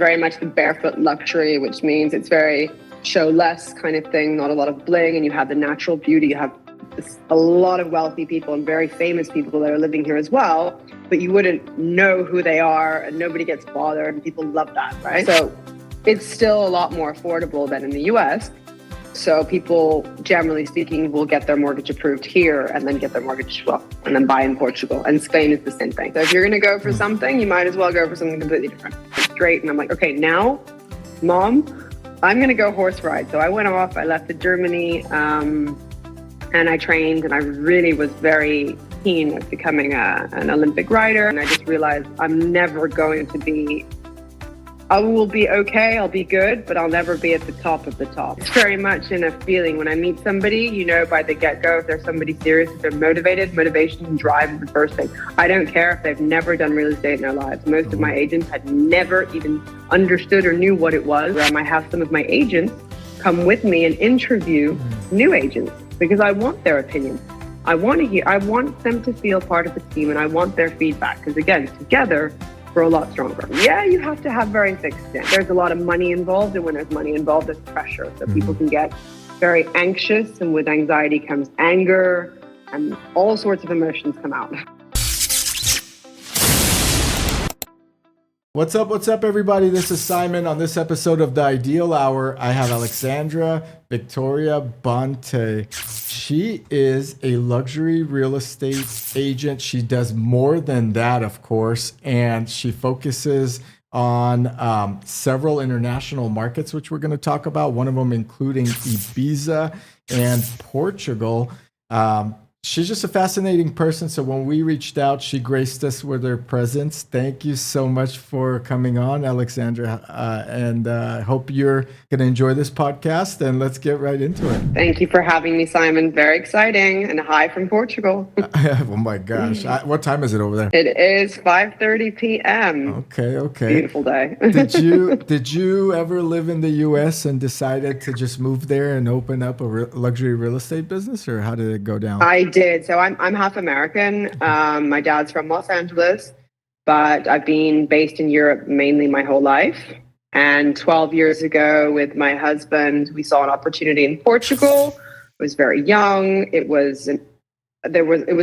very much the barefoot luxury, which means it's very show less kind of thing, not a lot of bling, and you have the natural beauty. You have a lot of wealthy people and very famous people that are living here as well, but you wouldn't know who they are, and nobody gets bothered, and people love that, right? So it's still a lot more affordable than in the US. So people, generally speaking, will get their mortgage approved here and then get their mortgage, and then buy in Portugal. And Spain is the same thing. So if you're going to go for something, you might as well go for something completely different. It's great. And I'm like, okay, now, Mom, I'm going to go horse ride. So I went off, I left to Germany, and I trained, and I really was very keen at becoming an Olympic rider. And I just realized I'm never going to be, I will be okay, I'll be good, but I'll never be at the top of the top. It's very much in a feeling. When I meet somebody, you know by the get-go if they're somebody serious, if they're motivated. Motivation and drive is the first thing. I don't care if they've never done real estate in their lives. Most of my agents had never even understood or knew what it was. I might have some of my agents come with me and interview new agents because I want their opinion. I want them to feel part of the team, and I want their feedback because, again, together, we're a lot stronger. Yeah, you have to have very thick skin. There's a lot of money involved, and when there's money involved, there's pressure. So people can get very anxious, and with anxiety comes anger, and all sorts of emotions come out. What's up, everybody? This is Simon. On this episode of The Ideal Hour, I have Alexandra Victoria Bonte. She is a luxury real estate agent. She does more than that, of course, and she focuses on several international markets, which we're going to talk about, one of them including Ibiza and Portugal. She's just a fascinating person. So when we reached out, she graced us with her presence. Thank you so much for coming on, Alexandra. And I hope you're going to enjoy this podcast. And let's get right into it. Thank you for having me, Simon. Very exciting. And hi from Portugal. Oh, my gosh. What time is it over there? It is 5:30 p.m. Okay. Beautiful day. Did you ever live in the U.S. and decided to just move there and open up a luxury real estate business? Or how did it go down? I did. So I'm half American. My dad's from Los Angeles, but I've been based in Europe mainly my whole life. And 12 years ago with my husband, we saw an opportunity in Portugal. I was very young. It was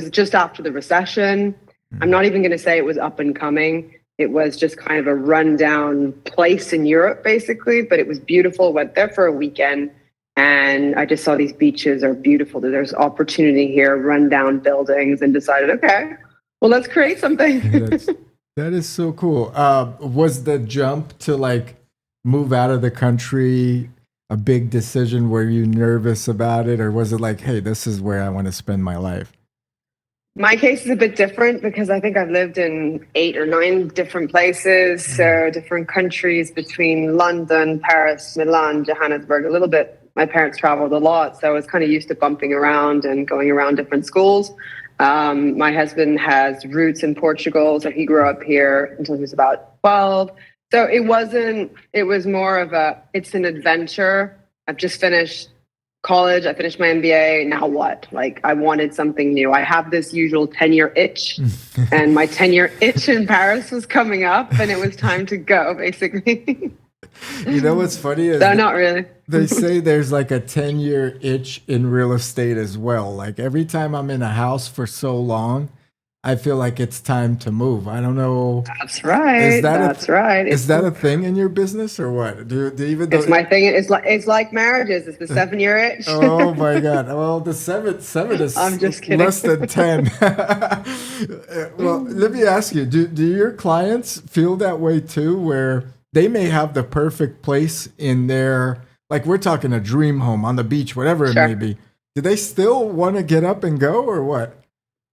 just after the recession. I'm not even going to say it was up and coming. It was just kind of a rundown place in Europe, basically, but it was beautiful. Went there for a weekend. And I just saw these beaches are beautiful. There's opportunity here, rundown buildings, and decided, okay, well, let's create something. That is so cool. Was the jump to like move out of the country a big decision? Were you nervous about it? Or was it like, hey, this is where I want to spend my life? My case is a bit different because I think I've lived in 8 or 9 different places. So different countries between London, Paris, Milan, Johannesburg, a little bit. My parents traveled a lot, so I was kind of used to bumping around and going around different schools. My husband has roots in Portugal, so he grew up here until he was about 12. So it was more of it's an adventure. I've just finished college. I finished my MBA. Now what? Like, I wanted something new. I have this usual 10-year itch, and my 10-year itch in Paris was coming up, and it was time to go, basically. You know what's funny is no, not really. They say there's like a 10-year itch in real estate as well. Like every time I'm in a house for so long, I feel like it's time to move. I don't know. That's right. That's right. Is that a thing in your business or what? Do even it's my thing. It's like marriages. It's the 7-year itch. Oh my God. Well, the seven is I'm just kidding. Less than 10. Well, let me ask you, do your clients feel that way too, where they may have the perfect place in their, like we're talking a dream home on the beach, whatever it may be. Do they still want to get up and go or what?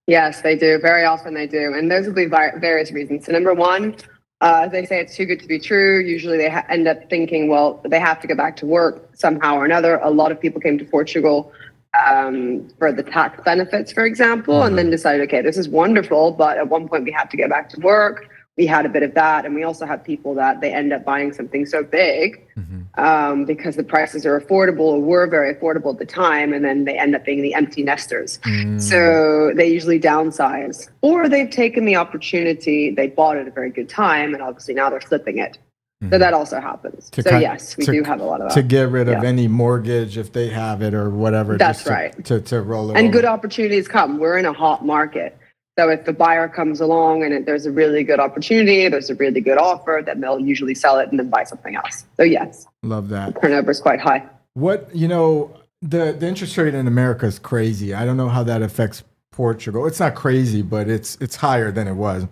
Yes, they do. Very often they do. And those will be various reasons. So number one, they say it's too good to be true. Usually they end up thinking, well, they have to go back to work somehow or another. A lot of people came to Portugal for the tax benefits, for example, and then decided, okay, this is wonderful, but at one point we have to go back to work. We had a bit of that. And we also have people that they end up buying something so big because the prices are affordable or were very affordable at the time. And then they end up being the empty nesters. So they usually downsize, or they've taken the opportunity. They bought at a very good time. And obviously now they're flipping it. So that also happens. So yes, we do have a lot of that. To get rid of any mortgage if they have it or whatever. That's just right. To roll it And over. good opportunities come. We're in a hot market. So if the buyer comes along and there's a really good opportunity, there's a really good offer, then they'll usually sell it and then buy something else. So yes. Love that. The turnover is quite high. The interest rate in America is crazy. I don't know how that affects Portugal. It's not crazy, but it's higher than it was.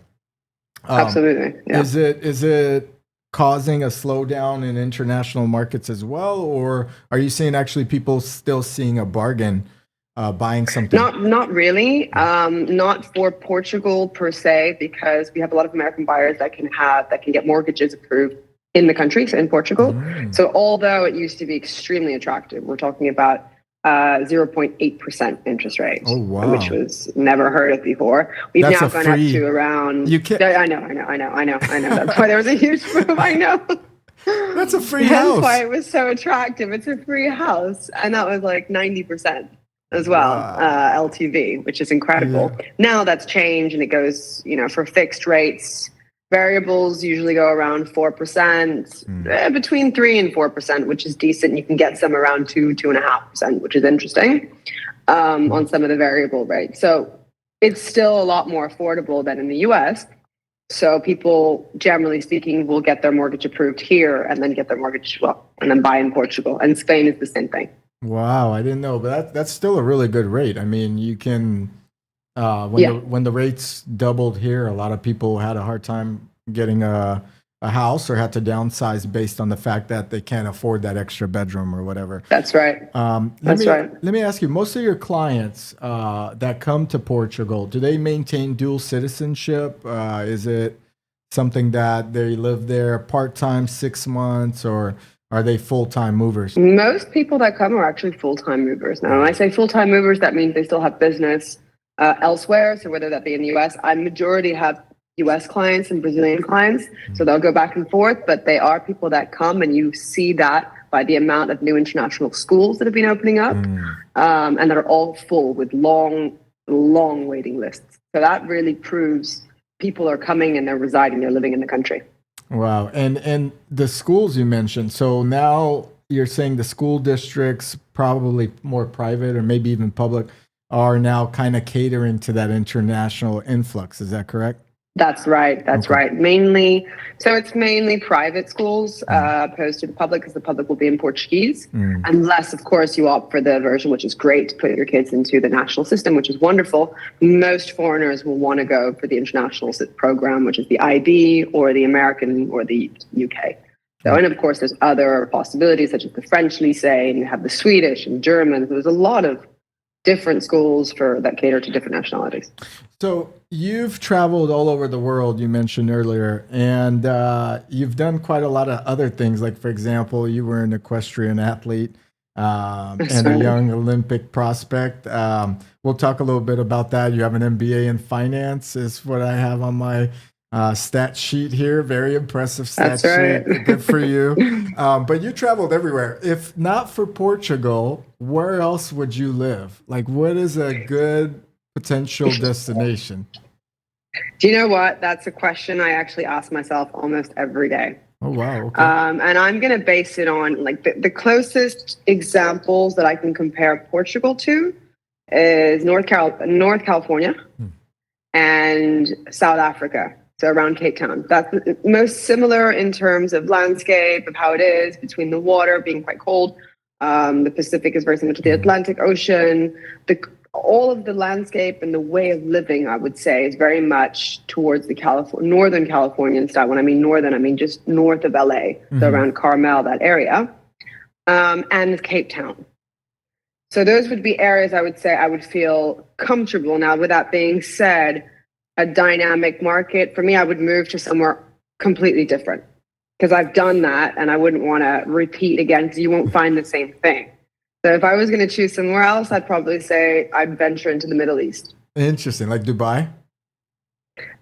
Absolutely. Yeah. Is it causing a slowdown in international markets as well, or are you seeing actually people still seeing a bargain buying something? Not really. Not for Portugal per se, because we have a lot of American buyers that can get mortgages approved in the country, so in Portugal. So although it used to be extremely attractive, we're talking about 0.8% interest rate, which was never heard of before. We've now gone up to around. I know. That's why there was a huge move. I know. That's a free house. That's why it was so attractive. It's a free house, and that was like 90% as well, LTV, which is incredible. Yeah. Now that's changed, and it goes, for fixed rates. Variables usually go around 4%, between 3 and 4%, which is decent. You can get some around 2.5%, which is interesting on some of the variable rates. So it's still a lot more affordable than in the US. So people, generally speaking, will get their mortgage approved here and then get their mortgage, and then buy in Portugal. And Spain is the same thing. Wow, I didn't know, but that's still a really good rate. I mean, you can... when the rates doubled here, a lot of people had a hard time getting a house or had to downsize based on the fact that they can't afford that extra bedroom or whatever. That's right. Let me ask you, most of your clients that come to Portugal, do they maintain dual citizenship? Is it something that they live there part-time, 6 months, or are they full-time movers? Most people that come are actually full-time movers. Now, when I say full-time movers, that means they still have business elsewhere, so whether that be in the US, I majority have US clients and Brazilian clients, so they'll go back and forth, but they are people that come, and you see that by the amount of new international schools that have been opening up, and they're all full with long waiting lists. So that really proves people are coming and they're residing, they're living in the country. Wow. And the schools you mentioned, so now you're saying the school districts, probably more private or maybe even public, are now kind of catering to that international influx. Is that correct? That's right. That's right. It's mainly private schools opposed to the public, because the public will be in Portuguese, unless, of course, you opt for the version, which is great, to put your kids into the national system, which is wonderful. Most foreigners will want to go for the international program, which is the IB or the American or the UK. So, and of course, there's other possibilities, such as the French lycée, and you have the Swedish and German. There's a lot of different schools that cater to different nationalities. So you've traveled all over the world, you mentioned earlier, and you've done quite a lot of other things. Like, for example, you were an equestrian athlete and a young Olympic prospect. We'll talk a little bit about that. You have an MBA in finance, is what I have on my stat sheet here. Very impressive stat sheet. Good for you. But you traveled everywhere. If not for Portugal, where else would you live? Like, what is a good potential destination? Do you know what? That's a question I actually ask myself almost every day. Oh, wow. Okay. And I'm going to base it on like the closest examples that I can compare Portugal to is North California and South Africa. So around Cape Town. That's most similar in terms of landscape, of how it is, between the water being quite cold. The Pacific is very similar to the Atlantic Ocean. All of the landscape and the way of living, I would say, is very much towards the Northern Californian style. When I mean northern, I mean just north of LA, so around Carmel, that area, and Cape Town. So those would be areas I would say I would feel comfortable. Now, with that being said, a dynamic market, for me, I would move to somewhere completely different, because I've done that and I wouldn't want to repeat again, because you won't find the same thing. So if I was going to choose somewhere else, I'd probably say I'd venture into the Middle East. Interesting. Like Dubai?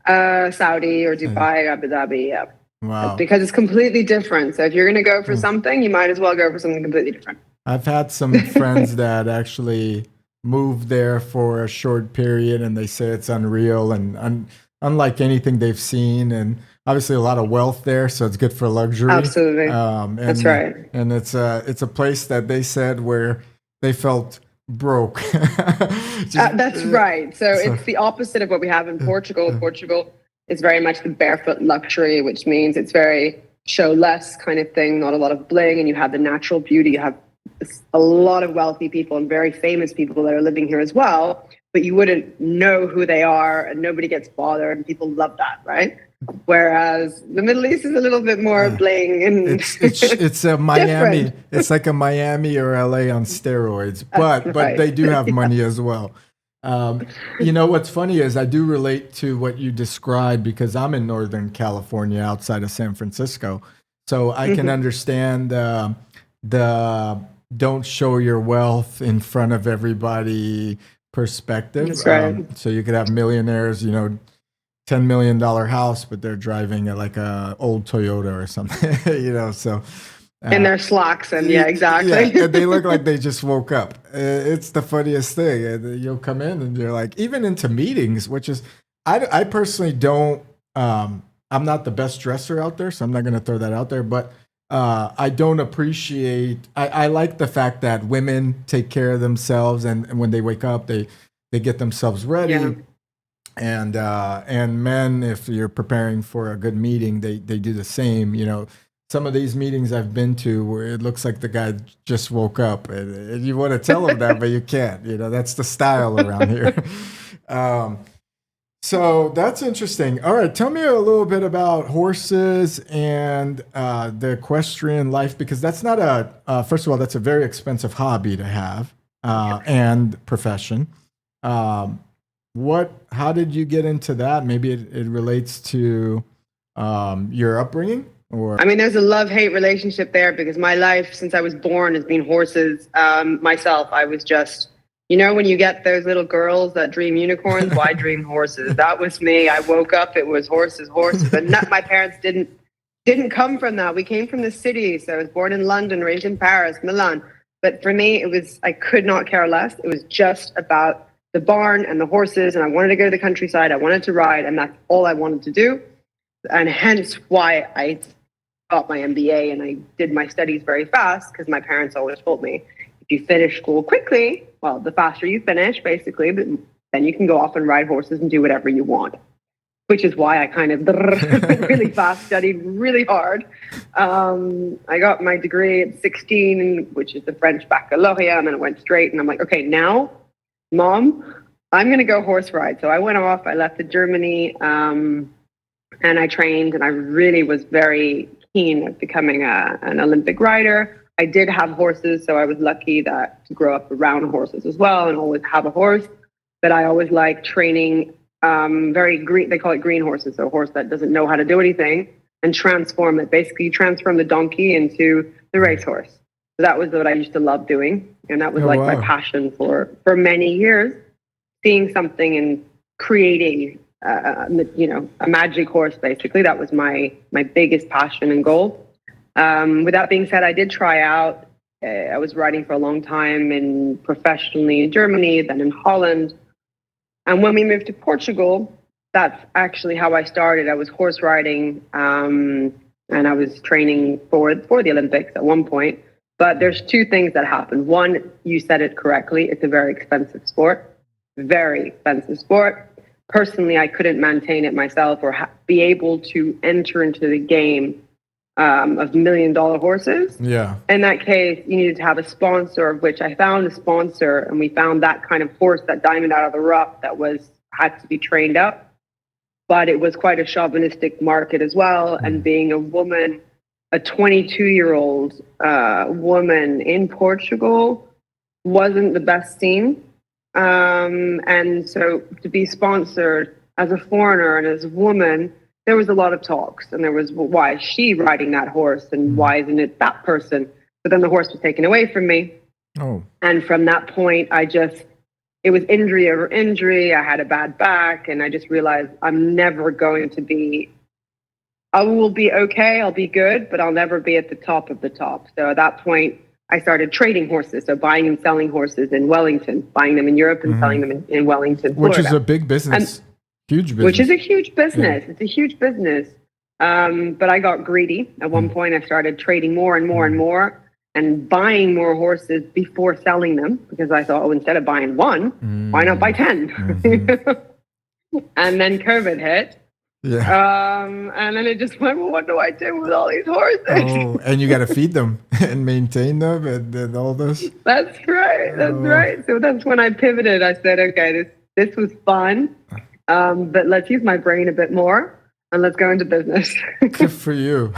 Saudi or Dubai, Abu Dhabi, yeah. Wow. Because it's completely different. So if you're going to go for something, you might as well go for something completely different. I've had some friends that actually moved there for a short period, and they say it's unreal and unlike anything they've seen. And obviously a lot of wealth there, so it's good for luxury. Absolutely. That's right. And it's a place that they said where they felt broke. That's right. So it's the opposite of what we have in Portugal. Portugal is very much the barefoot luxury, which means it's very show less kind of thing, not a lot of bling, and you have the natural beauty. You have a lot of wealthy people and very famous people that are living here as well, but you wouldn't know who they are, and nobody gets bothered, and people love that, right? Whereas the Middle East is a little bit more bling, and it's a Miami. It's like a Miami or LA on steroids, but they do have money as well. What's funny is I do relate to what you described because I'm in Northern California outside of San Francisco. So I can understand the don't show your wealth in front of everybody perspective. That's right. So you could have millionaires, $10 million house, but they're driving like a old Toyota or something, so. In their slacks, and exactly. Yeah, and they look like they just woke up. It's the funniest thing. You'll come in and you're like, even into meetings, which is, I personally don't, I'm not the best dresser out there, so I'm not going to throw that out there, but I don't appreciate, I like the fact that women take care of themselves, and when they wake up, they get themselves ready. Yeah. And men, if you're preparing for a good meeting, they do the same, Some of these meetings I've been to where it looks like the guy just woke up, and you want to tell him that, but you can't. That's the style around here. So that's interesting. All right, tell me a little bit about horses and the equestrian life, because that's not first of all, that's a very expensive hobby to have and profession. How did you get into that? Maybe it relates to your upbringing. There's a love-hate relationship there, because my life since I was born has been horses. Myself, I was just, when you get those little girls that dream unicorns, well, I dream horses. That was me. I woke up, it was horses. And my parents didn't come from that. We came from the city. So I was born in London, raised in Paris, Milan. But for me, I could not care less. It was just about the barn and the horses. And I wanted to go to the countryside. I wanted to ride. And that's all I wanted to do. And hence why I got my MBA and I did my studies very fast, because my parents always told me, if you finish school quickly, well, the faster you finish, basically, then you can go off and ride horses and do whatever you want, which is why I kind of really fast studied really hard. I got my degree at 16, which is the French baccalaureate, and then I went straight, and I'm like, okay, now, Mom, I'm going to go horse ride. So I went off, I left to Germany, and I trained, and I really was very keen at becoming an Olympic rider. I did have horses, so I was lucky to grow up around horses as well and always have a horse. But I always liked training very green. They call it green horses, so a horse that doesn't know how to do anything, and transform it. Basically, you transform the donkey into the racehorse. So that was what I used to love doing, and that was my passion for many years. Seeing something and creating a magic horse, basically. That was my biggest passion and goal. With that being said, I did try out. I was riding for a long time professionally in Germany, then in Holland. And when we moved to Portugal, that's actually how I started. I was horse riding, and I was training for the Olympics at one point. But there's two things that happened. One, you said it correctly. It's a very expensive sport. Very expensive sport. Personally, I couldn't maintain it myself or be able to enter into the game of $1 million horses. Yeah. In that case, you needed to have a sponsor, of which I found a sponsor, and we found that kind of horse, that diamond out of the rough, that had to be trained up. But it was quite a chauvinistic market as well. And being a woman, a 22-year-old woman in Portugal, wasn't the best scene. And so to be sponsored as a foreigner and as a woman, there was a lot of talks, and there was, well, why is she riding that horse, and why isn't it that person? But then the horse was taken away from me. Oh. And from that point, it was injury over injury. I had a bad back, and I just realized I'm never going to be, I will be okay, I'll be good, but I'll never be at the top of the top. So at that point, I started trading horses, so buying and selling horses in Wellington, buying them in Europe and selling them in Wellington, Florida. Which is a big business, huge business. Which is a huge business. Yeah. It's a huge business. But I got greedy. At one point, I started trading more and more and more and buying more horses before selling them because I thought, instead of buying one, why not buy 10? And then COVID hit. Yeah. And then it just went, well, what do I do with all these horses? Oh, and you got to feed them and maintain them and all this. That's right. That's right. So that's when I pivoted. I said, okay, this was fun, but let's use my brain a bit more and let's go into business. Good for you.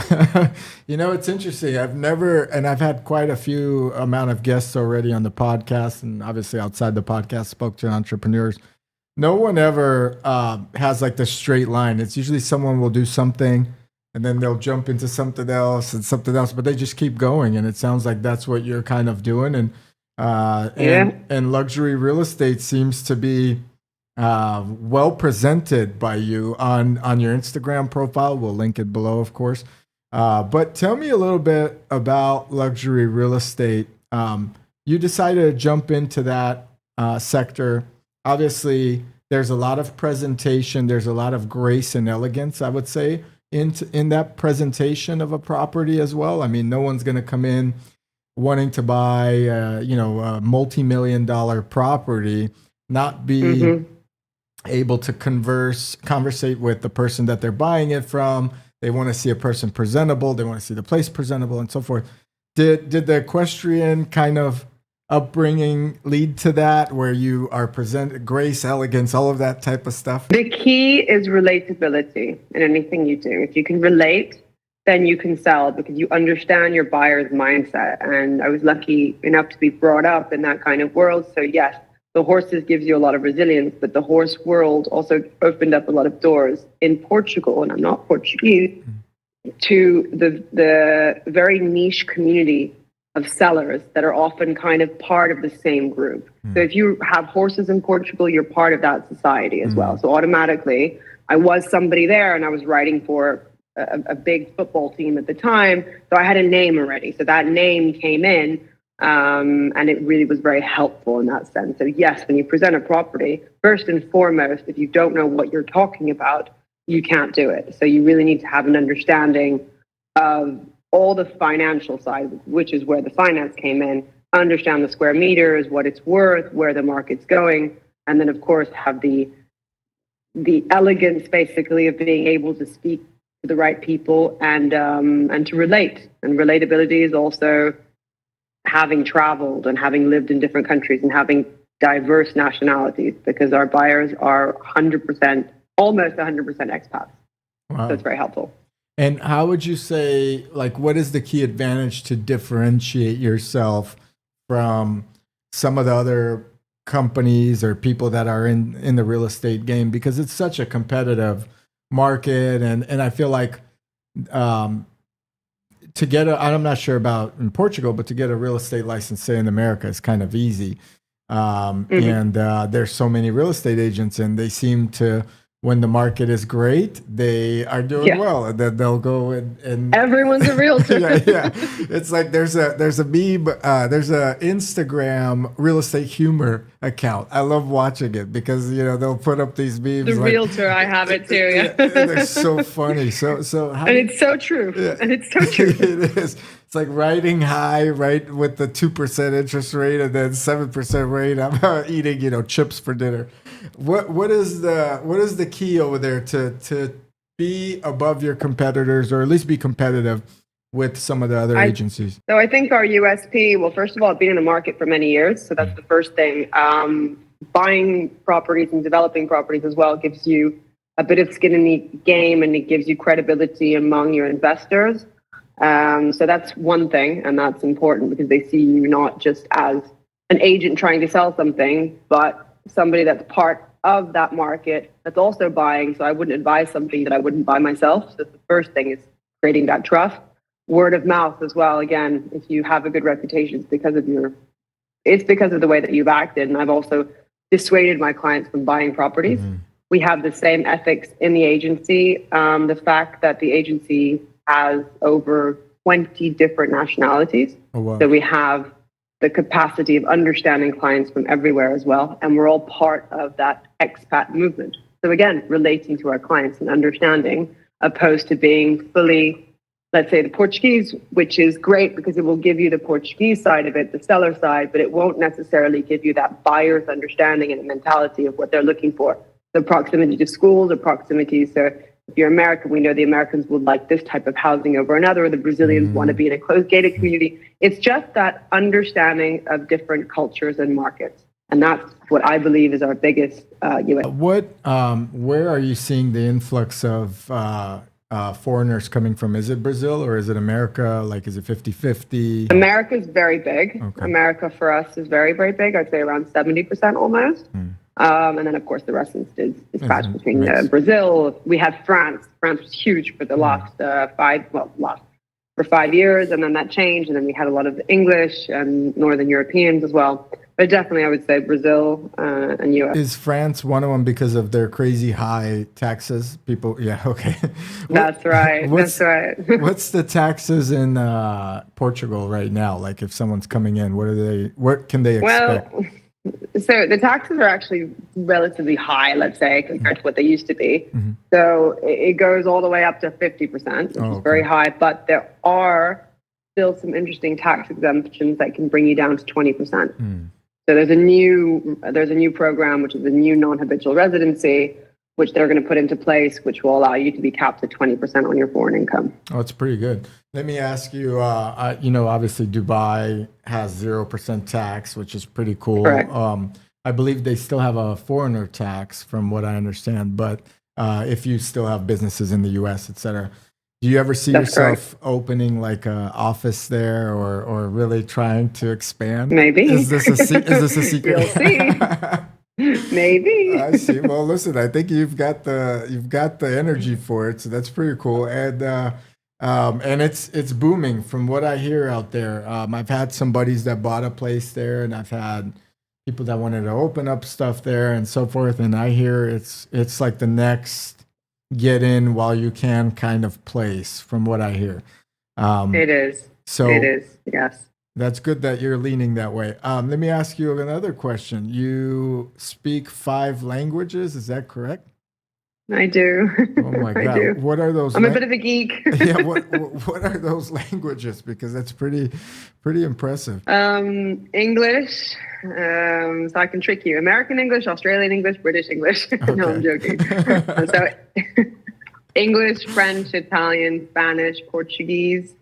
It's interesting. I've had quite a few amount of guests already on the podcast, and obviously outside the podcast, spoke to entrepreneurs. No one ever has like the straight line. It's usually someone will do something and then they'll jump into something else and something else, but they just keep going. And it sounds like that's what you're kind of doing. And luxury real estate seems to be well presented by you on your Instagram profile. We'll link it below, of course. But tell me a little bit about luxury real estate. You decided to jump into that sector. Obviously, there's a lot of presentation. There's a lot of grace and elegance, I would say, in that presentation of a property as well. I mean, no one's going to come in wanting to buy, a multi-million-dollar property, not be able to conversate with the person that they're buying it from. They want to see a person presentable. They want to see the place presentable and so forth. Did the equestrian kind of upbringing lead to that, where you are grace, elegance, all of that type of stuff? The key is relatability in anything you do. If you can relate, then you can sell because you understand your buyer's mindset. And I was lucky enough to be brought up in that kind of world. So yes, the horses gives you a lot of resilience, but the horse world also opened up a lot of doors in Portugal, and I'm not Portuguese, to the very niche community of sellers that are often kind of part of the same group. So if you have horses in Portugal, you're part of that society as well. So automatically, I was somebody there, and I was writing for a big football team at the time. So I had a name already. So that name came in, and it really was very helpful in that sense. So yes, when you present a property, first and foremost, if you don't know what you're talking about, you can't do it. So you really need to have an understanding of all the financial side, which is where the finance came in, understand the square meters, what it's worth, where the market's going, and then of course have the elegance basically of being able to speak to the right people and to relate. And relatability is also having traveled and having lived in different countries and having diverse nationalities, because our buyers are 100%, almost 100% expats. Wow. So it's very helpful. And how would you say, like, what is the key advantage to differentiate yourself from some of the other companies or people that are in the real estate game? Because it's such a competitive market. And I feel like I'm not sure about in Portugal, but to get a real estate license, say in America, is kind of easy. And there's so many real estate agents, and they seem to, when the market is great, they are doing well, and then they'll go and everyone's a realtor. yeah. It's like there's a meme, there's a Instagram real estate humor account. I love watching it because they'll put up these memes. The realtor, I have it too. Yeah, they're so funny. So and it's so true. Yeah. And it's so true. It is. It's like riding high, right, with the 2% interest rate and then 7% rate. I'm eating, chips for dinner. What is the key over there to be above your competitors, or at least be competitive with some of the other agencies? So I think our USP, well, first of all, being in the market for many years. So that's the first thing. Buying properties and developing properties as well gives you a bit of skin in the game, and it gives you credibility among your investors. So that's one thing, and that's important because they see you not just as an agent trying to sell something, but somebody that's part of that market that's also buying. So I wouldn't advise something that I wouldn't buy myself. So the first thing is creating that trust. Word of mouth as well. Again, if you have a good reputation, it's because of the way that you've acted. And I've also dissuaded my clients from buying properties. We have the same ethics in the agency. The fact that the agency has over 20 different nationalities. Oh, wow. So we have the capacity of understanding clients from everywhere as well. And we're all part of that expat movement. So again, relating to our clients and understanding opposed to being fully, let's say, the Portuguese, which is great because it will give you the Portuguese side of it, the seller side, but it won't necessarily give you that buyer's understanding and mentality of what they're looking for. The proximity to schools, the proximity. So if you're American, we know the Americans would like this type of housing over another, or the Brazilians want to be in a closed gated community. It's just that understanding of different cultures and markets. And that's what I believe is our biggest US. Where are you seeing the influx of foreigners coming from? Is it Brazil or is it America? Like, is it 50-50? America's very big. Okay. America for us is very, very big. I'd say around 70% almost. And then, of course, the rest is patched between Brazil. We had France. France was huge for the last 5 years, and then that changed. And then we had a lot of English and Northern Europeans as well. But definitely, I would say Brazil and US. Is France one of them because of their crazy high taxes? People, yeah, okay. That's right. That's right. What's the taxes in Portugal right now? Like, if someone's coming in, what can they expect? Well, so the taxes are actually relatively high, let's say, compared to what they used to be. So it goes all the way up to 50%, which is very high. But there are still some interesting tax exemptions that can bring you down to 20%. So there's a new program, which is a new non-habitual residency, which they're going to put into place, which will allow you to be capped at 20% on your foreign income. Oh, it's pretty good. Let me ask you, obviously Dubai has 0% tax, which is pretty cool. Correct. I believe they still have a foreigner tax from what I understand, but if you still have businesses in the US, et cetera, do you ever see yourself opening like an office there or really trying to expand? Maybe. Is this a secret? You'll see. Maybe. I see. Well, listen, I think you've got the energy for it, so that's pretty cool. And it's booming from what I hear out there. I've had some buddies that bought a place there, and I've had people that wanted to open up stuff there and so forth. And I hear it's like the next get in while you can kind of place, from what I hear. It is. So it is. Yes. That's good that you're leaning that way. Let me ask you another question. You speak 5 languages, is that correct? I do. Oh my God. I do. What are those? I'm a bit of a geek. Yeah, what are those languages? Because that's pretty impressive. English. So I can trick you. American English, Australian English, British English. Okay. No, I'm joking. So English, French, Italian, Spanish, Portuguese.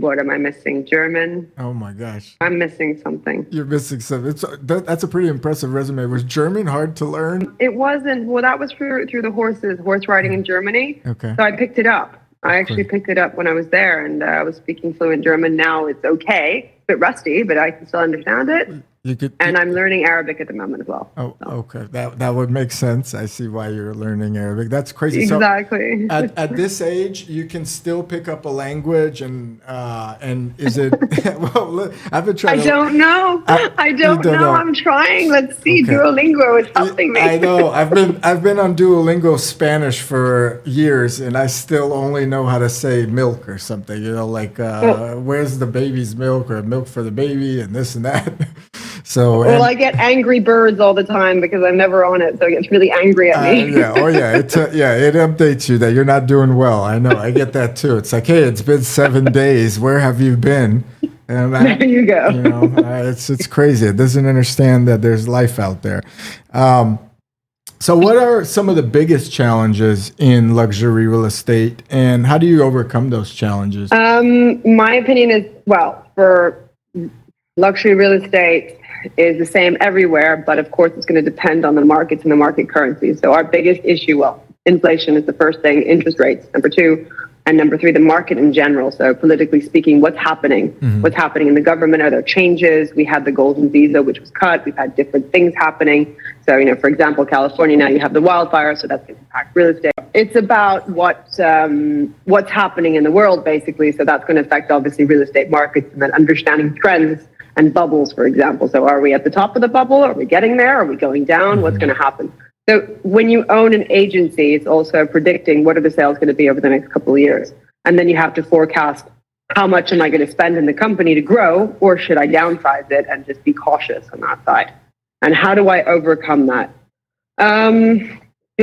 What am I missing? German. Oh my gosh. I'm missing something. You're missing something. That's a pretty impressive resume. Was German hard to learn? It wasn't. Well, that was through the horse riding in Germany. Okay. So I picked it up. I actually picked it up when I was there, and I was speaking fluent German. Now it's okay. A bit rusty, but I can still understand it. And I'm learning Arabic at the moment as well. Oh, okay. That would make sense. I see why you're learning Arabic. That's crazy. Exactly. So at this age, you can still pick up a language, and is it? Well, I've been trying. I don't know. I don't know. I'm trying. Let's see. Okay. Duolingo is helping me. I know. I've been on Duolingo Spanish for years, and I still only know how to say milk or something. You know, like where's the baby's milk, or milk for the baby, and this and that. So, I get angry birds all the time because I'm never on it, so it gets really angry at me. Yeah, it updates you that you're not doing well. I know, I get that too. It's like, hey, it's been 7 days. Where have you been? And there you go. You know, it's crazy. It doesn't understand that there's life out there. So, what are some of the biggest challenges in luxury real estate, and how do you overcome those challenges? My opinion is, for luxury real estate is the same everywhere, but of course it's going to depend on the markets and the market currencies. So our biggest issue, inflation is the first thing, interest rates, number 2, and number 3, the market in general. So politically speaking, what's happening? Mm-hmm. What's happening in the government? Are there changes? We had the golden visa, which was cut. We've had different things happening. So, for example, California, now you have the wildfire, so that's going to impact real estate. It's about what's happening in the world, basically. So that's going to affect, obviously, real estate markets, and then understanding trends and bubbles, for example. So are we at the top of the bubble? Are we getting there? Are we going down? Mm-hmm. What's going to happen? So when you own an agency, it's also predicting what are the sales going to be over the next couple of years. And then you have to forecast, how much am I going to spend in the company to grow, or should I downsize it and just be cautious on that side? And how do I overcome that?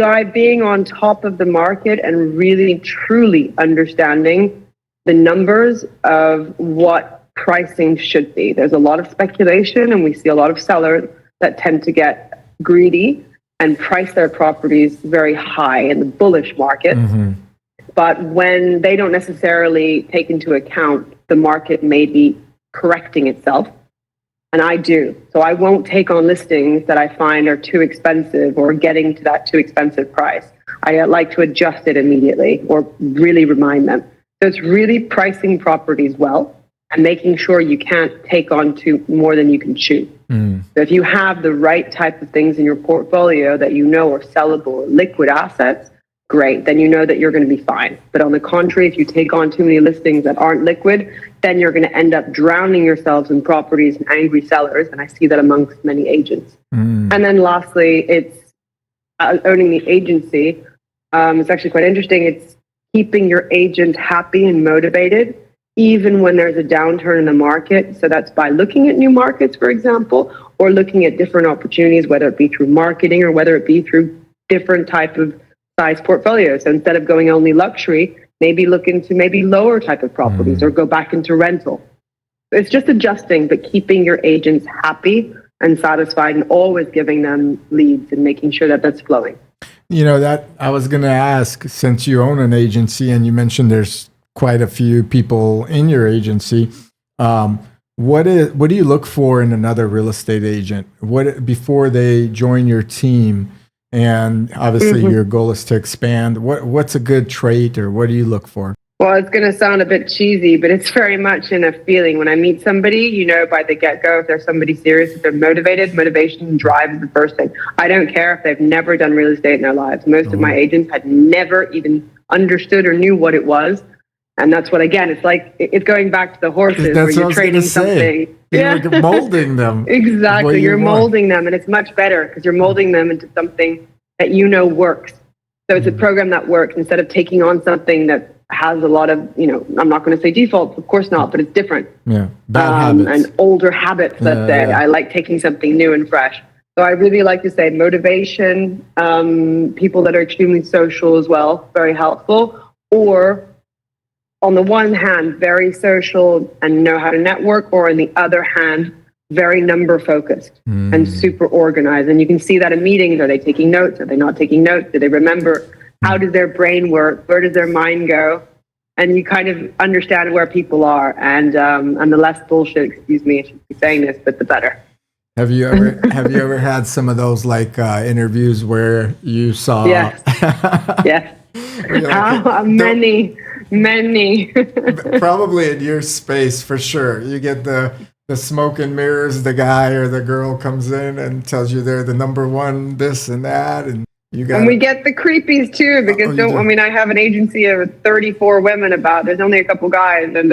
by being on top of the market and really truly understanding the numbers of what pricing should be. There's a lot of speculation, and we see a lot of sellers that tend to get greedy and price their properties very high in the bullish market. But when they don't necessarily take into account the market may be correcting itself, and I do. So I won't take on listings that I find are too expensive or getting to that too expensive price. I like to adjust it immediately or really remind them. So it's really pricing properties well and making sure you can't take on more than you can chew. So if you have the right type of things in your portfolio that you know are sellable or liquid assets, great, then you know that you're going to be fine. But on the contrary, if you take on too many listings that aren't liquid, then you're going to end up drowning yourselves in properties and angry sellers. And I see that amongst many agents. And then lastly, it's owning the agency. It's actually quite interesting. It's keeping your agent happy and motivated, even when there's a downturn in the market. So that's by looking at new markets, for example, or looking at different opportunities, whether it be through marketing or whether it be through different type of size portfolios. So instead of going only luxury, maybe look into maybe lower type of properties or go back into rental. It's just adjusting, but keeping your agents happy and satisfied and always giving them leads and making sure that that's flowing. You know, that I was going to ask, since you own an agency and you mentioned there's quite a few people in your agency, what do you look for in another real estate agent? What before they join your team? And obviously your goal is to expand. What's a good trait, or what do you look for? Well, it's going to sound a bit cheesy, but it's very much in a feeling. When I meet somebody, you know by the get-go if they're somebody serious, if they're motivated. Motivation drives the first thing. I don't care if they've never done real estate in their lives. Most of my agents had never even understood or knew what it was. And that's what, again, it's like, it's going back to the horses where you're training something. You're molding them. Exactly. You're molding them, and it's much better because you're molding them into something that you know works. So it's a program that works instead of taking on something that has a lot of, I'm not going to say defaults, of course not, but it's different. Yeah. Bad habits. And older habits, let's say. I like taking something new and fresh. So I really like to say motivation, people that are extremely social as well, very helpful, or on the one hand, very social and know how to network, or on the other hand, very number focused and super organized. And you can see that in meetings. Are they taking notes? Are they not taking notes? Do they remember? How does their brain work? Where does their mind go? And you kind of understand where people are. And the less bullshit, excuse me, I shouldn't be saying this, but the better. Have you ever had some of those interviews where you saw? Yes. Yes. Many. Probably in your space for sure. You get the smoke and mirrors, the guy or the girl comes in and tells you they're the number one, this and that, and we get the creepies too, because I have an agency of 34 women there's only a couple guys, and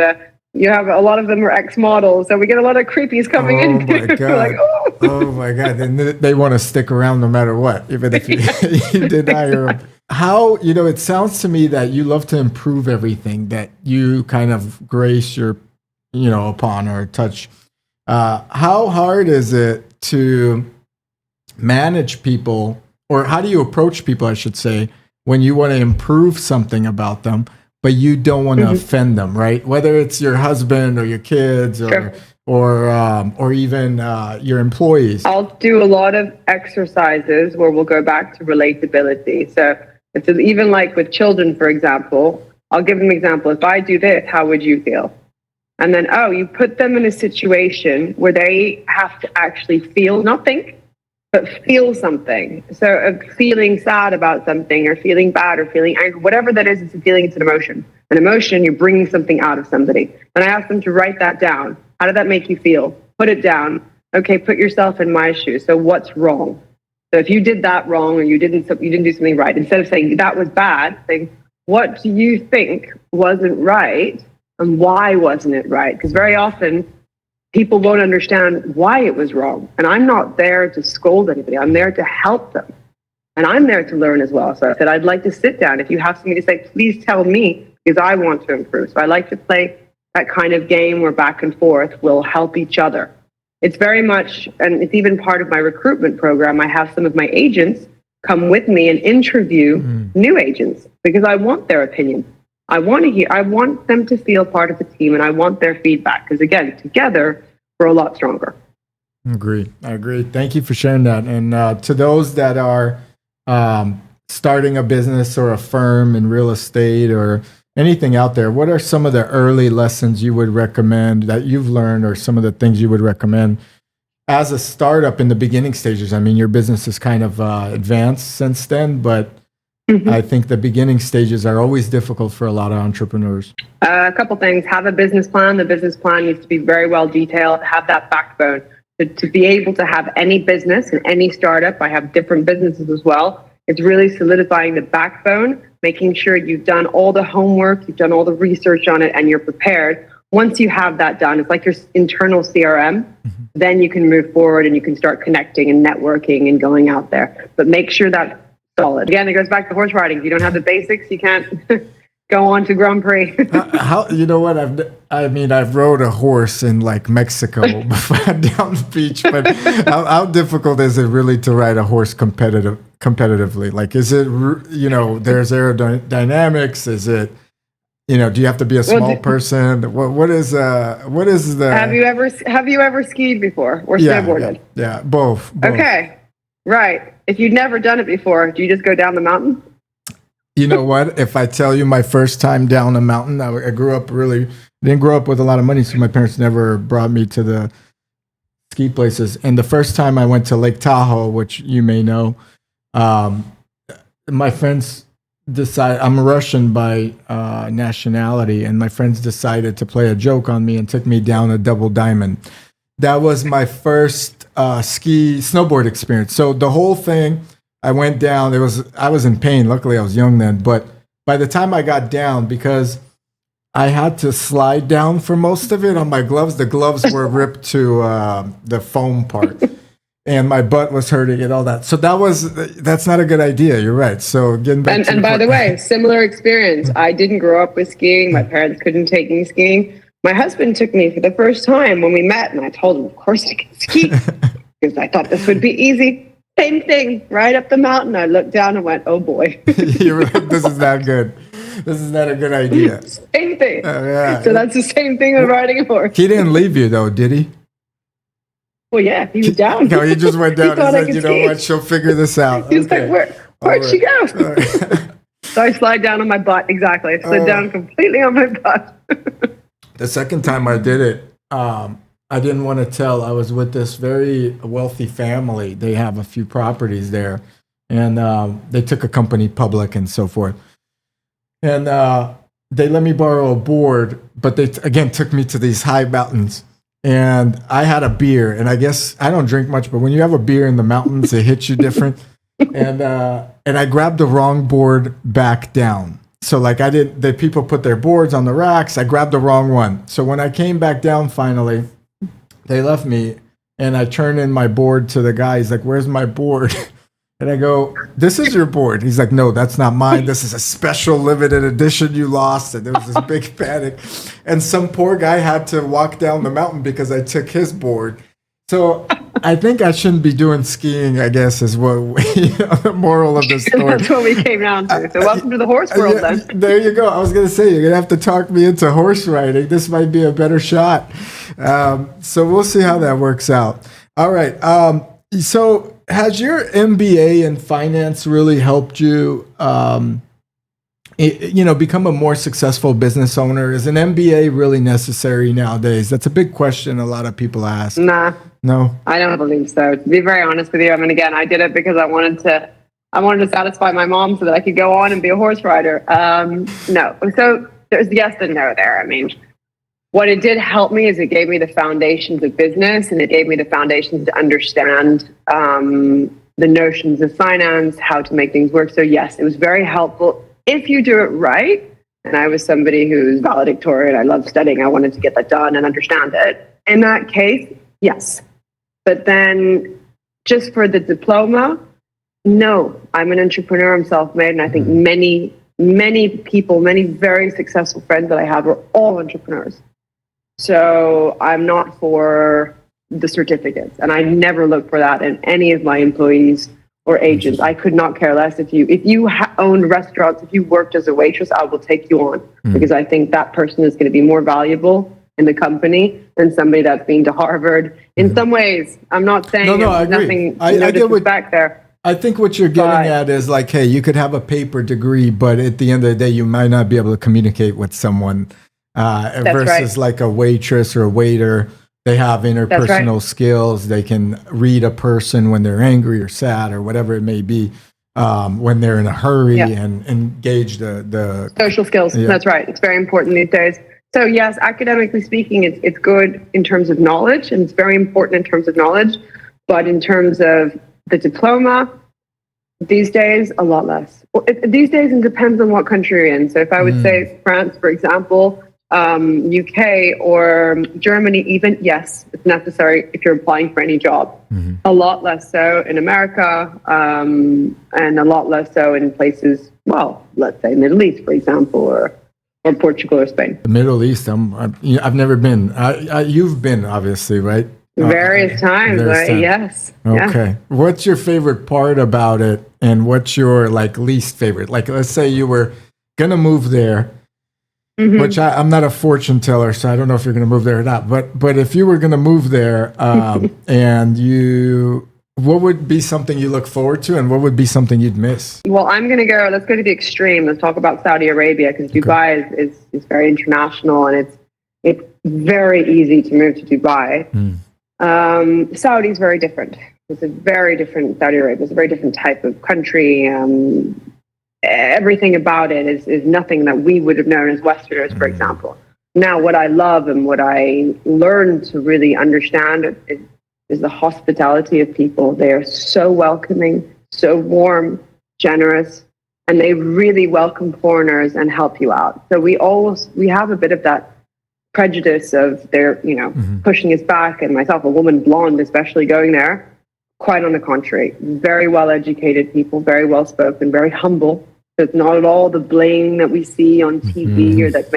you have a lot of them are ex-models, so we get a lot of creepies coming in. My God. Oh my God. And they want to stick around no matter what, even if you deny them. How, it sounds to me that you love to improve everything that you kind of grace your, upon or touch. How hard is it to manage people, or how do you approach people, I should say, when you want to improve something about them, but you don't want to offend them, right? Whether it's your husband or your kids or even your employees. I'll do a lot of exercises where we'll go back to relatability. So it's even like with children, for example, I'll give them an example. If I do this, how would you feel? And then, you put them in a situation where they have to actually feel, not think, but feel something. So feeling sad about something or feeling bad or feeling angry, whatever that is, it's a feeling, it's an emotion. An emotion, you're bringing something out of somebody. And I ask them to write that down. How did that make you feel? Put it down. Okay, put yourself in my shoes. So what's wrong? So if you did that wrong or you didn't do something right, instead of saying that was bad, saying, what do you think wasn't right and why wasn't it right? Because very often people won't understand why it was wrong. And I'm not there to scold anybody. I'm there to help them. And I'm there to learn as well. So I said, I'd like to sit down. If you have something to say, please tell me, because I want to improve. So I like to play that kind of game where back and forth will help each other. It's very much, and it's even part of my recruitment program. I have some of my agents come with me and interview new agents because I want their opinion. I want them to feel part of the team, and I want their feedback because, again, together, we're a lot stronger. I agree. Thank you for sharing that. And to those that are starting a business or a firm in real estate or anything out there, what are some of the early lessons you would recommend that you've learned, or some of the things you would recommend as a startup in the beginning stages? I mean, your business is kind of advanced since then, but I think the beginning stages are always difficult for a lot of entrepreneurs. A couple things. Have a business plan. The business plan needs to be very well detailed. Have that backbone. To be able to have any business and any startup, I have different businesses as well. It's really solidifying the backbone, making sure you've done all the homework, you've done all the research on it, and you're prepared. Once you have that done, it's like your internal CRM. Then you can move forward and you can start connecting and networking and going out there. But make sure that's solid. Again, it goes back to horse riding. If you don't have the basics, you can't go on to Grand Prix. How you know what? I've rode a horse in like Mexico down the beach, but how difficult is it really to ride a horse competitively? Like, is it, there's aerodynamics? Is it, do you have to be a small person? What is the? Have you ever skied before or snowboarded? Yeah, both. Okay, right. If you've never done it before, do you just go down the mountain? You know what? If I tell you my first time down a mountain, I didn't grow up with a lot of money, so my parents never brought me to the ski places. And the first time I went to Lake Tahoe, which you may know, my friends decided, I'm Russian by nationality, and my friends decided to play a joke on me and took me down a double diamond. That was my first snowboard experience. So the whole thing, I went down. I was in pain. Luckily, I was young then. But by the time I got down, because I had to slide down for most of it on my gloves, the gloves were ripped to the foam part, and my butt was hurting and all that. So that's not a good idea. You're right. So getting back and by the way, similar experience. I didn't grow up with skiing. My parents couldn't take me skiing. My husband took me for the first time when we met, and I told him, of course I can ski, because I thought this would be easy. Same thing, right up the mountain. I looked down and went, oh boy. You're like, this is not good. This is not a good idea. Same thing. Yeah. So that's the same thing with riding a horse. He didn't leave you though, did he? Well, yeah, he was down. No, he just went down and said, you know what, she'll figure this out. He's like, where'd she go? Right. So I slide down on my butt. Exactly. I slid down completely on my butt. The second time I did it, I didn't want to tell. I was with this very wealthy family. They have a few properties there, and they took a company public and so forth. And they let me borrow a board, but they again took me to these high mountains. And I had a beer, and I guess I don't drink much, but when you have a beer in the mountains, it hits you different. And I grabbed the wrong board back down. So like the people put their boards on the racks. I grabbed the wrong one. So when I came back down finally, they left me, and I turned in my board to the guy. He's like, where's my board? And I go, this is your board. He's like, no, that's not mine. This is a special limited edition you lost. And there was this big panic. And some poor guy had to walk down the mountain because I took his board. So I think I shouldn't be doing skiing, I guess, is what the moral of the story. That's what we came down to. So welcome to the horse world, then. There you go. I was going to say, you're going to have to talk me into horse riding. This might be a better shot. So we'll see how that works out. All right. So has your MBA in finance really helped you, become a more successful business owner? Is an MBA really necessary nowadays? That's a big question a lot of people ask. Nah. No? I don't believe so. To be very honest with you, I mean, again, I did it because I wanted to satisfy my mom so that I could go on and be a horse rider. No. So there's yes and no there. I mean, what it did help me is it gave me the foundations of business, and it gave me the foundations to understand the notions of finance, how to make things work. So yes, it was very helpful if you do it right. And I was somebody who's valedictorian. I love studying. I wanted to get that done and understand it. In that case, yes. But then just for the diploma, no. I'm an entrepreneur. I'm self-made. And I think many people, many very successful friends that I have are all entrepreneurs. So I'm not for the certificates. And I never look for that in any of my employees or agents. I could not care less if you owned restaurants, if you worked as a waitress, I will take you on because I think that person is going to be more valuable in the company than somebody that's been to Harvard. In some ways, I'm not saying I agree. nothing, I get disrespect there. I think what you're getting at is like, hey, you could have a paper degree, but at the end of the day, you might not be able to communicate with someone versus like a waitress or a waiter. They have interpersonal skills. They can read a person when they're angry or sad or whatever it may be, when they're in a hurry and engage the social skills. Yeah. That's right. It's very important these days. So yes, academically speaking, it's good in terms of knowledge, and it's very important in terms of knowledge. But in terms of the diploma, these days, a lot less. Well, these days, it depends on what country you're in. So if I would say France, for example, UK or Germany even, yes, it's necessary if you're applying for any job. A lot less so in America, and a lot less so in places, well, let's say Middle East, for example, or Portugal or Spain. The Middle East, I've never been. You've been, obviously, right? Various times, right? Yes. Okay. Yeah. What's your favorite part about it, and what's your like least favorite? Like, let's say you were gonna move there, which I'm not a fortune teller, so I don't know if you're gonna move there or not. But if you were gonna move there, and what would be something you look forward to, and what would be something you'd miss? Well, let's go to the extreme. Let's talk about Saudi Arabia, because Dubai is very international, and it's very easy to move to Dubai. Saudi is very different. It's a very different Saudi Arabia. It's a very different type of country. Everything about it is nothing that we would have known as Westerners, for example. Now, what I love and what I learned to really understand is the hospitality of people. They are so welcoming, so warm, generous, and they really welcome foreigners and help you out. So we have a bit of that prejudice of their, pushing us back, and myself, a woman, blonde, especially going there. Quite on the contrary, very well-educated people, very well-spoken, very humble. So it's not at all the bling that we see on TV or that's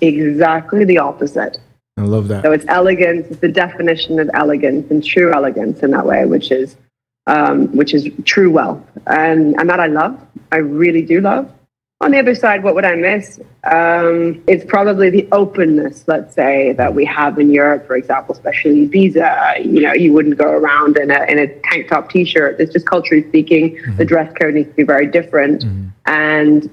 exactly the opposite. I love that. So it's elegance. It's the definition of elegance and true elegance in that way, which is true wealth, and that I love. I really do love. On the other side, what would I miss? It's probably the openness, let's say, that we have in Europe, for example, especially Ibiza. You wouldn't go around in a tank top t-shirt. It's just culturally speaking, the dress code needs to be very different. And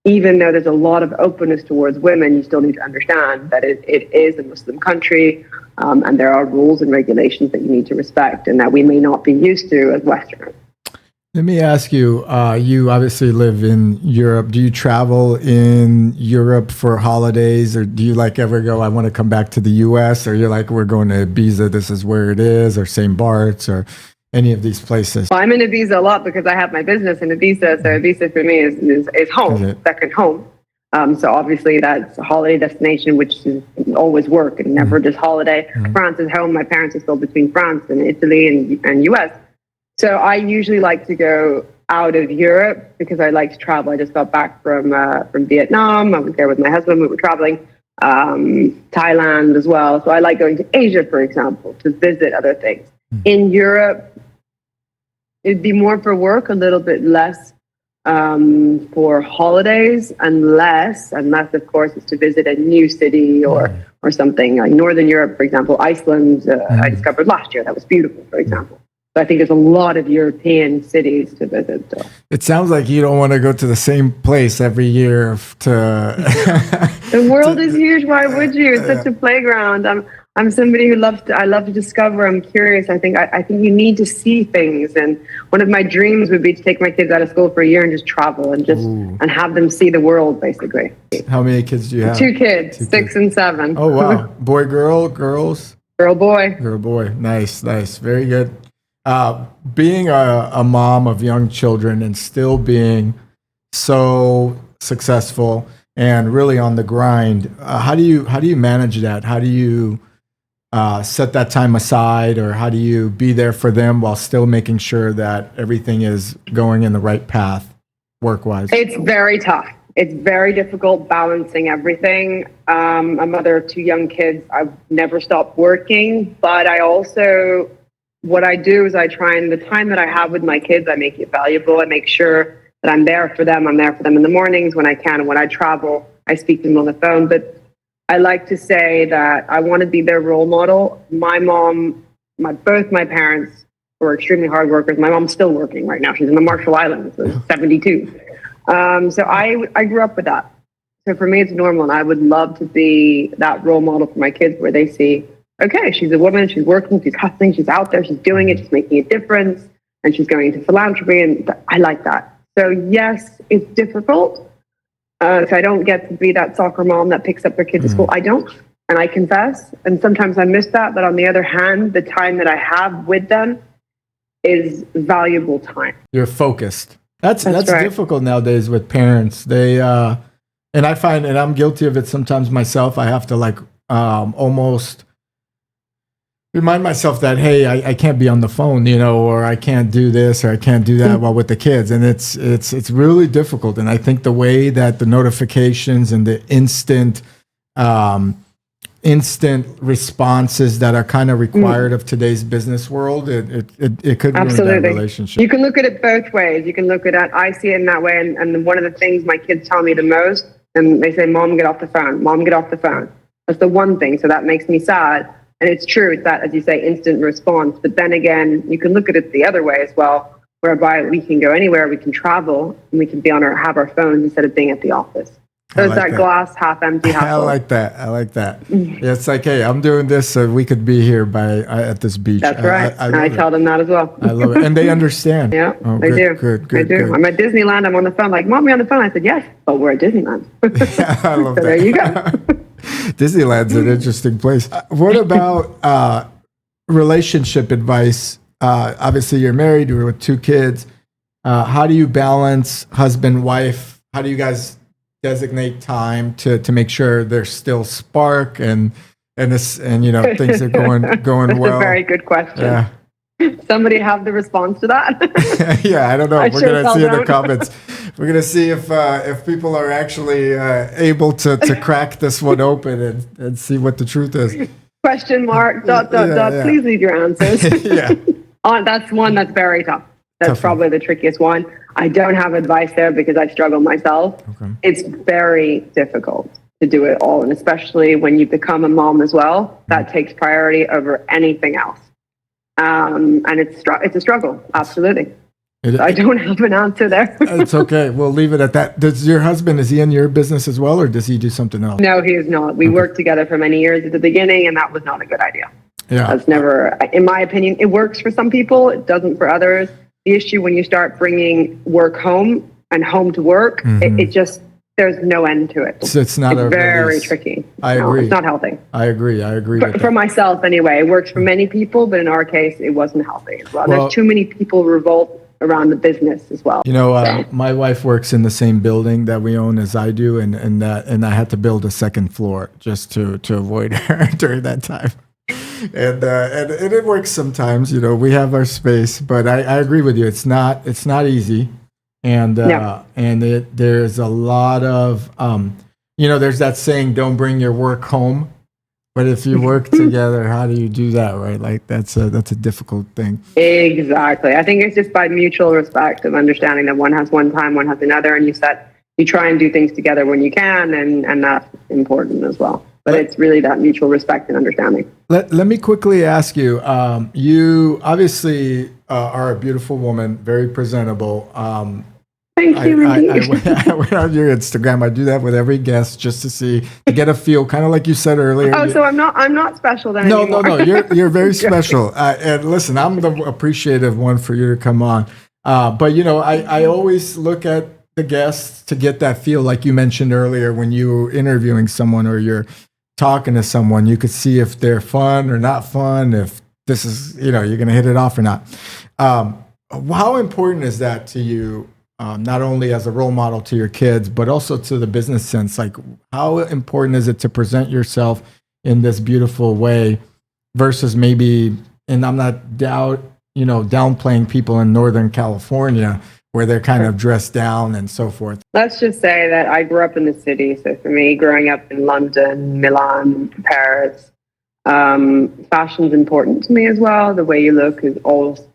even though there's a lot of openness towards women, you still need to understand that it is a Muslim country, and there are rules and regulations that you need to respect and that we may not be used to as Westerners. Let me ask you, you obviously live in Europe. Do you travel in Europe for holidays, or do you ever go, I want to come back to the US, or you're like, we're going to Ibiza, this is where it is, or St. Bart's, or any of these places? Well, I'm in Ibiza a lot because I have my business in Ibiza. So Ibiza for me is home, second home. So obviously that's a holiday destination, which is always work and never just holiday. France is home. My parents are still between France and Italy and US. So I usually like to go out of Europe because I like to travel. I just got back from Vietnam. I was there with my husband. We were traveling. Thailand as well. So I like going to Asia, for example, to visit other things. In Europe, it'd be more for work, a little bit less for holidays, unless of course it's to visit a new city or something like Northern Europe, for example. Iceland, I discovered last year. That was beautiful, for example. I think there's a lot of European cities to visit. So. It sounds like you don't want to go to the same place every year The world is huge. Why would you? It's such a playground. I'm somebody who I love to discover. I'm curious. I think you need to see things. And one of my dreams would be to take my kids out of school for a year and just travel and have them see the world, basically. How many kids do you have? 2 kids, 6 and 7. Oh, wow. Boy, girl, girls? Girl, boy. Girl, boy. Nice. Very good. Being a mom of young children and still being so successful and really on the grind, how do you manage that? How do you set that time aside, or how do you be there for them while still making sure that everything is going in the right path work-wise? It's very tough. It's very difficult balancing everything. I'm a mother of 2 young kids. I've never stopped working, but I also what I do is I try, and the time that I have with my kids, I make it valuable. I make sure that I'm there for them. I'm there for them in the mornings when I can. And when I travel, I speak to them on the phone. But I like to say that I want to be their role model. My mom, both my parents were extremely hard workers. My mom's still working right now. She's in the Marshall Islands, so 72. So I grew up with that. So for me, it's normal. And I would love to be that role model for my kids where they see, okay, she's a woman, she's working, she's hustling, she's out there, she's doing it, she's making a difference, and she's going into philanthropy. And I like that. So yes, it's difficult. So I don't get to be that soccer mom that picks up their kids at school. I don't. And I confess. And sometimes I miss that. But on the other hand, the time that I have with them is valuable time. You're focused. That's right. Difficult nowadays with parents. They, and I find, and I'm guilty of it sometimes myself, I have to like almost remind myself that, hey, I can't be on the phone, or I can't do this or I can't do that while with the kids. And it's really difficult. And I think the way that the notifications and the instant responses that are kind of required of today's business world, it could ruin that relationship. You can look at it both ways. You can look at it, I see it in that way. And one of the things my kids tell me the most, and they say, Mom, get off the phone. Mom, get off the phone. That's the one thing. So that makes me sad. And it's true, it's that, as you say, instant response. But then again, you can look at it the other way as well, whereby we can go anywhere, we can travel, and we can have our phones instead of being at the office. So it's that glass half empty, half full. I like that. Yeah, it's like, hey, I'm doing this so we could be here at this beach. That's right. I tell them that as well. I love it. And they understand. Yeah, they do. Good. I'm at Disneyland, I'm on the phone, like, Mom, you're on the phone. I said, yes, but we're at Disneyland. Yeah, I love so that. There you go. Disneyland's an interesting place. What about relationship advice? Obviously, you're married, you're with 2 kids. How do you balance husband, wife? How do you guys designate time to make sure there's still spark and things are going That's well? A very good question. Yeah. Somebody have the response to that? Yeah, I don't know. We're going to see in the comments. We're going to see if people are actually able to crack this one open and see what the truth is. Question mark, ... Please leave your answers. Yeah. That's one that's very tough. That's probably the trickiest one. I don't have advice there because I struggle myself. Okay. It's very difficult to do it all. And especially when you become a mom as well, that takes priority over anything else. And it's a struggle. Absolutely. I don't have an answer there. It's okay. We'll leave it at that. Does your husband, is he in your business as well, or does he do something else? No, he is not. We worked together for many years at the beginning, and that was not a good idea. Yeah. That's never, in my opinion, it works for some people. It doesn't for others. The issue when you start bringing work home and home to work, it just, there's no end to it. So it's very tricky. I agree. It's not healthy. I agree. For myself anyway, it works for many people, but in our case, it wasn't healthy as well. There's too many people revolt around the business as well. My wife works in the same building that we own as I do, and I had to build a second floor just to avoid her during that time. And it works sometimes. We have our space, but I agree with you. It's not easy. And there's a lot of there's that saying, don't bring your work home. But if you work together, how do you do that, right? Like that's a difficult thing. Exactly. I think it's just by mutual respect of understanding that one has one time, one has another, and you try and do things together when you can, and that's important as well. But it's really that mutual respect and understanding. Let me quickly ask you, you obviously are a beautiful woman, very presentable. Thank you, I went on your Instagram. I do that with every guest just to get a feel, kind of like you said earlier. Oh, so I'm not special then anymore. No. You're very special. And listen, I'm the appreciative one for you to come on. But I always look at the guests to get that feel, like you mentioned earlier, when you were interviewing someone or you're talking to someone, you could see if they're fun or not fun, if this is, you're going to hit it off or not. How important is that to you? Not only as a role model to your kids, but also to the business sense. Like, how important is it to present yourself in this beautiful way versus maybe, and I'm not downplaying people in Northern California where they're kind of dressed down and so forth. Let's just say that I grew up in the city. So for me, growing up in London, Milan, Paris, Fashion's important to me as well. The way you look has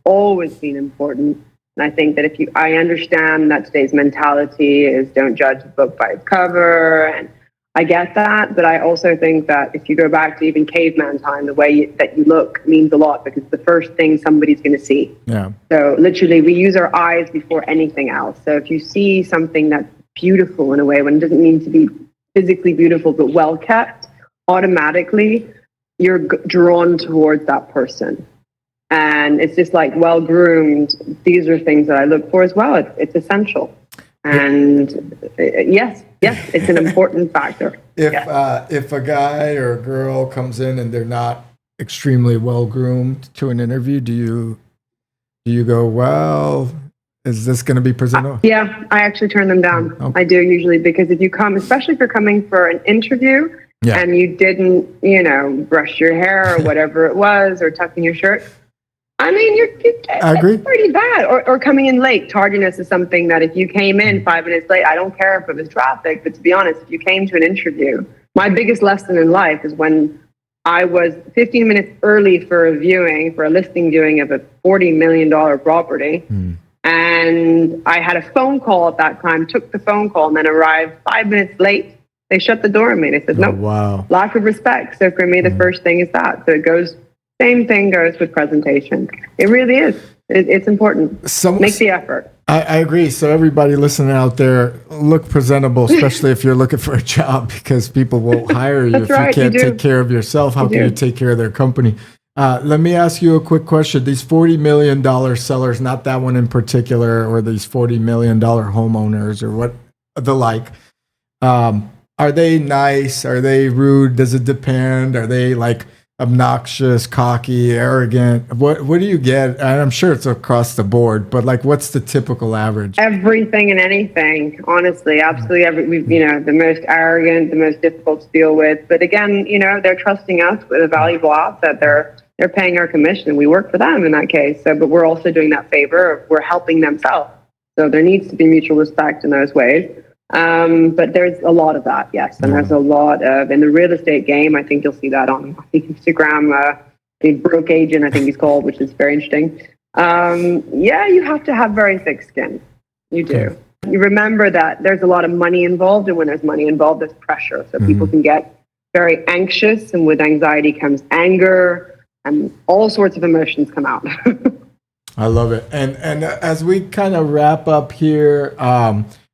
always been important. And I think that I understand that today's mentality is don't judge a book by its cover, and I get that, but I also think that if you go back to even caveman time, the way that you look means a lot, because it's the first thing somebody's going to see. Yeah. So literally, we use our eyes before anything else. So if you see something that's beautiful in a way, when it doesn't mean to be physically beautiful but well kept, automatically you're drawn towards that person. And it's just like well-groomed. These are things that I look for as well. It's essential. And yes, it's an important factor. If a guy or a girl comes in and they're not extremely well-groomed to an interview, do you go, well, is this going to be presentable? Yeah, I actually turn them down. Okay. I do usually, because if you come, especially if you're coming for an interview and you didn't, brush your hair or whatever it was, or tuck in your shirt, I mean, I agree. It's pretty bad. Or coming in late. Tardiness is something that if you came in 5 minutes late, I don't care if it was traffic, but to be honest, if you came to an interview, my biggest lesson in life is when I was 15 minutes early for a listing viewing of a $40 million property. And I had a phone call at that time, took the phone call, and then arrived 5 minutes late. They shut the door on me. They said, no, wow. Lack of respect. So for me, the first thing is that. So same thing goes with presentation. It really is. It's important. Make the effort. I agree. So everybody listening out there, look presentable, especially if you're looking for a job, because people won't hire you if you can't take care of yourself. How can you take care of their company? Let me ask you a quick question. These $40 million sellers, not that one in particular, or these $40 million homeowners or what the like, are they nice? Are they rude? Does it depend? Are they like obnoxious, cocky, arrogant? What do you get? And I'm sure it's across the board, but like, what's the typical average? Everything and anything, honestly, absolutely. The most arrogant, the most difficult to deal with. But again, they're trusting us with a valuable asset. They're paying our commission. We work for them in that case. So, but we're also doing that favor. We're helping them sell. So there needs to be mutual respect in those ways. But there's a lot of that, yes. And there's a lot of, in the real estate game, I think you'll see that on Instagram, the broke agent, I think he's called, which is very interesting. You have to have very thick skin. You do. Okay. You remember that there's a lot of money involved, and when there's money involved, there's pressure. So people can get very anxious, and with anxiety comes anger, and all sorts of emotions come out. I love it. And as we kind of wrap up here,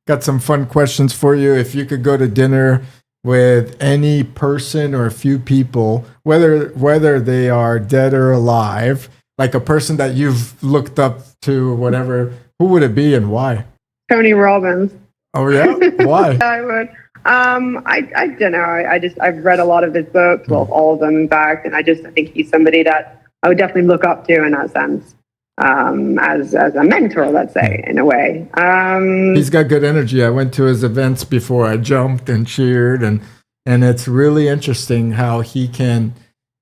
got some fun questions for you. If you could go to dinner with any person or a few people, whether they are dead or alive, like a person that you've looked up to, whatever, who would it be and why? Tony Robbins. Oh yeah? Why? I would. I don't know. I've read a lot of his books, well, all of them in fact, and I think he's somebody that I would definitely look up to in that sense. As a mentor, let's say, in a way. He's got good energy. I went to his events before. I jumped and cheered, and it's really interesting how he can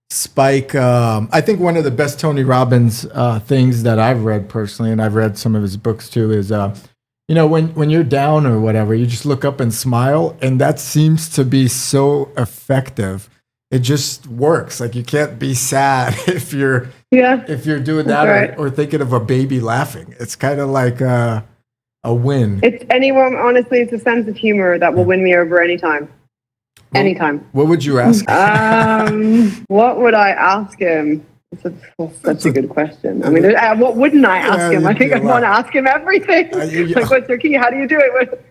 spike. I think one of the best Tony Robbins things that I've read personally, and I've read some of his books too, is when you're down or whatever, you just look up and smile, and that seems to be so effective. It just works. Like, you can't be sad if you're doing that, or thinking of a baby laughing. It's kind of like a win. It's anyone, honestly, it's a sense of humor that will win me over anytime. Anytime. What would you ask? What would I ask him? That's a good question. I mean, what wouldn't I ask him? I think I'd want to ask him everything. Like, what's your key? How do you do it?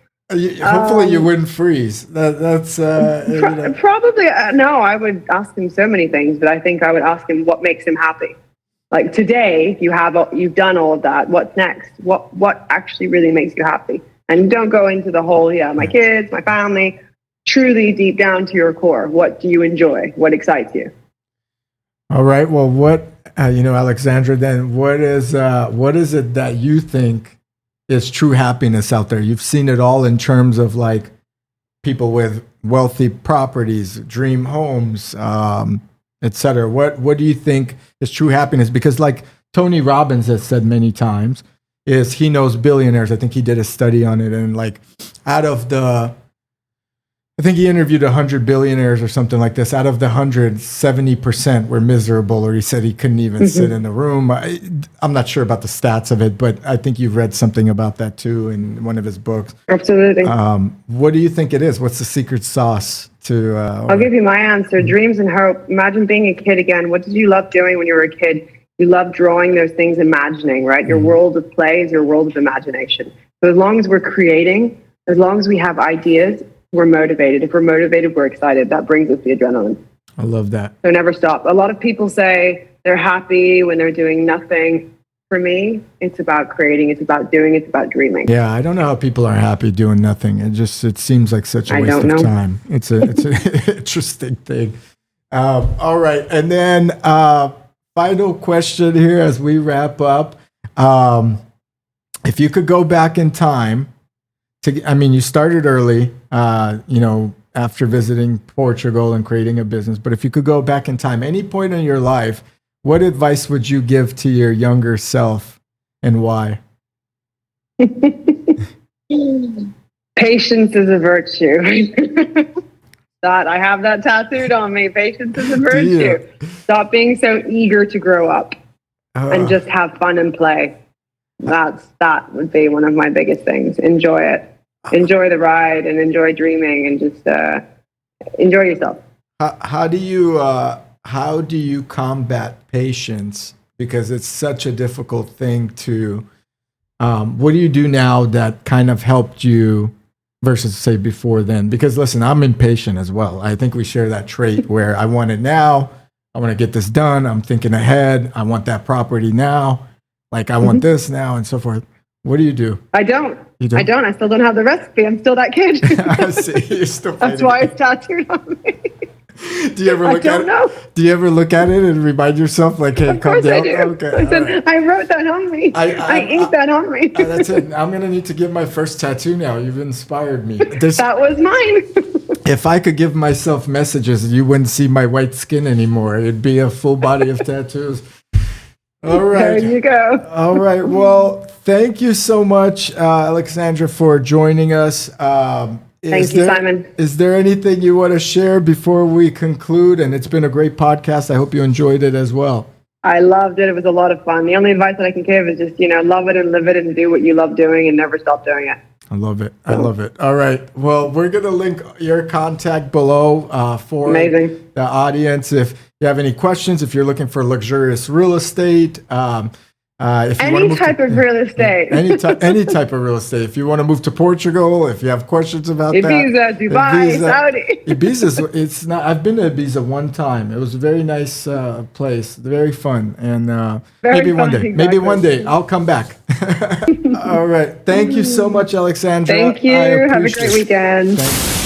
Hopefully you wouldn't freeze. That's probably no. I would ask him so many things, but I think I would ask him what makes him happy. Like, today, you've done all of that. What's next? What actually really makes you happy? And don't go into the whole my kids, my family. Truly deep down to your core, what do you enjoy? What excites you? All right. Well, Alexandra, then what is it that you think is true happiness out there? You've seen it all in terms of like people with wealthy properties, dream homes, etc. What do you think is true happiness? Because like Tony Robbins has said many times, is he knows billionaires. I think he did a study on it, and like out of the I think he interviewed 100 billionaires or something like this. Out of the 100, 70% were miserable, or he said he couldn't even sit in a room. I'm not sure about the stats of it, but I think you've read something about that too in one of his books. Absolutely. What do you think it is? What's the secret sauce to... I'll give you my answer. Dreams and hope. Imagine being a kid again. What did you love doing when you were a kid? You love drawing those things, imagining, right? Your world of play is your world of imagination. So as long as we're creating, as long as we have ideas, we're motivated. If we're motivated, we're excited. That brings us the adrenaline. I love that. So never stop. A lot of people say they're happy when they're doing nothing. For me, it's about creating. It's about doing. It's about dreaming. Yeah, I don't know how people are happy doing nothing. It seems like such a waste of time. It's an interesting thing. All right, and then final question here as we wrap up. If you could go back in time. You started early, after visiting Portugal and creating a business. But if you could go back in time, any point in your life, what advice would you give to your younger self and why? Patience is a virtue. I have that tattooed on me. Patience is a virtue. Stop being so eager to grow up and just have fun and play. That would be one of my biggest things. Enjoy it. Enjoy the ride and enjoy dreaming and just enjoy yourself. How do you combat patience? Because it's such a difficult thing to. What do you do now that kind of helped you versus say before then? Because listen, I'm impatient as well. I think we share that trait where I want it now. I want to get this done. I'm thinking ahead. I want that property now. Like I want this now and so forth. What do you do? I don't. You don't? I don't. I still don't have the recipe. I'm still that kid. I see. You're still That's why it's tattooed on me. Do you ever look at it? Do you ever look at it and remind yourself, like, "Hey, calm down"? I do. Okay, Listen, right. I wrote that on me. I inked that on me. That's it. I'm gonna need to get my first tattoo now. You've inspired me. That was mine. If I could give myself messages, you wouldn't see my white skin anymore. It'd be a full body of tattoos. All right. There you go. All right. Well, thank you so much, Alexandra, for joining us. Thank you, Simon. Is there anything you want to share before we conclude? And it's been a great podcast. I hope you enjoyed it as well. I loved it. It was a lot of fun. The only advice that I can give is just, love it and live it and do what you love doing and never stop doing it. I love it. I love it. All right. Well, we're going to link your contact below for Amazing. The audience. If you have any questions, if you're looking for luxurious real estate, if you any type of real estate. Any type of real estate. If you want to move to Portugal, if you have questions about Ibiza, Dubai, Saudi. It's not. I've been to Ibiza one time. It was a very nice place, very fun, and maybe one day. Exactly. Maybe one day I'll come back. All right. Thank you so much, Alexandra. Thank you. Have a great weekend. Thanks.